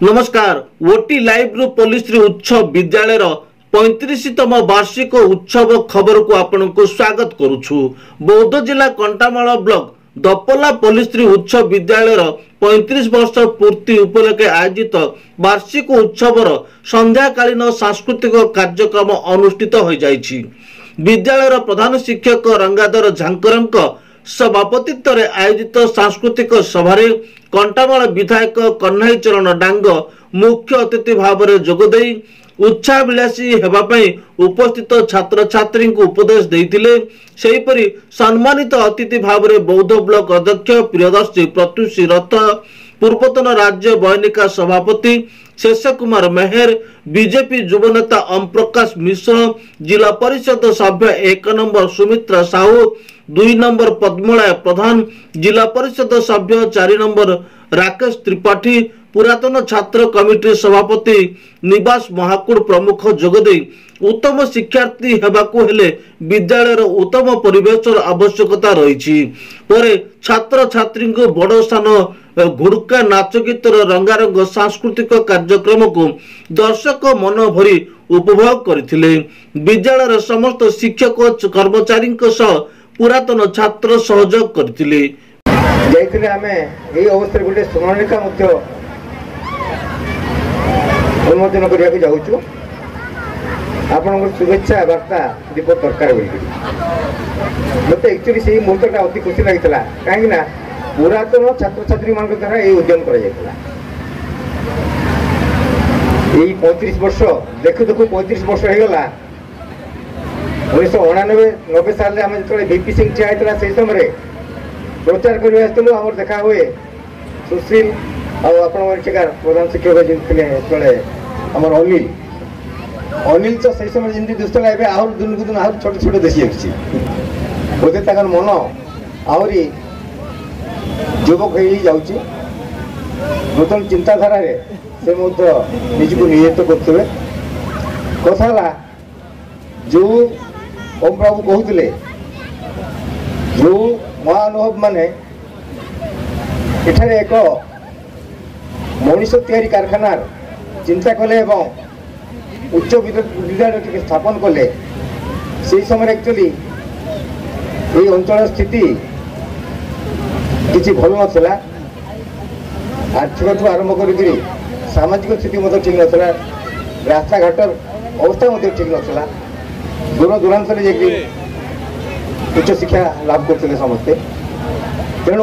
नमस्कार OT live रु police उत्सव विद्यालय 35तम वार्षिक उत्सव खबर को आपण को स्वागत करुछु। बौद्ध जिला कंटामाल ब्लॉक दपला पुलिस उत्सव विद्यालय 35 वर्ष पूर्ति उपलक्षे आयोजित वार्षिक उत्सवर संध्याकालीन सांस्कृतिक कार्यक्रम अनुष्ठित हो जाइछि। विद्यालय प्रधान शिक्षक रंगाधर झांकरंक सभापतित्व आयोजित सांस्कृतिक सभारे कंटामाल विधायक कन्हाई चरण डांग मुख्य अतिथि भाव में जोगदे उत्साहविलासी हेबापई उपस्थित छात्र छात्री को उपदेश देइथिले। सेहीपरि सम्मानित अतिथि भाव में बौद्ध ब्लॉक अध्यक्ष प्रियदर्शी प्रत्युषी रथ, पूर्वतन राज्य बयनिका सभापति शेष कुमार मेहर, बीजेपी युवनेता ओम प्रकाश मिश्र, जिला परिषद सभ्य 1 नंबर सुमित्रा साहू, 2 नंबर पद्मलय प्रधान, जिला परिषद सभ्य 4 नंबर राकेश त्रिपाठी, पुरातन छात्र कमिटी सभापति निवास महाकुड़ प्रमुख जोगदे उत्तम शिक्षार्थी हेबाकु हेले विद्यालय उत्तम परिवेश आवश्यकता रही। छात्र छात्री को बड़ स्थान घुड़का नाच गीतर रंगारंग सांस्कृतिक कार्यक्रम को दर्शक मन भरी उपभोग करथिले। विद्यालय समस्त शिक्षक कर्मचारी पुरातन छात्र सहयोग करथिले। जाइथिले आमे एई अवस्था गोटे स्मरणिका मध्ये उन्मोचन करिया के जाउछु। आपन शुभेच्छा वार्ता दीप दरकार बोली मत एक्चुअली से मुहूर्तटा अति खुशी लगितला काहे ना पुरातन छात्र छात्री मान द्वारा ए उद्यम करा जायतला। एई 35 वर्ष देखु देखु 35 वर्ष हे गला। 1999 साल में आम जो वीपी सिंह ठिया होता से समय प्रचार करने आसलु आम देखा हुए सुशील आपर प्रधान शिक्षक जी आम अनिल अनिल तो से समय जमी दुष्टला आहर दिन को दिन आहर छोट छोट देसी बोधे तक मन आहरी युवक हो नूतन चिंताधारा से निजक नियोजित करुवे। कथा जो ओम बाबू कहते जो महाअनुभव माने एठारे एक मनीष तैयारी कारखाना चिंता कले एवं उच्च विद्यालय स्थापन कले से समय एक्चुअली ये अंचल स्थिति किसी भल नाला। आर्थिक आरंभ कर सामाजिक स्थिति ठीक नाला, रास्ता घाट अवस्था ठीक नाला। दूर दूरांत उच्च शिक्षा लाभ करते समस्ते तेणु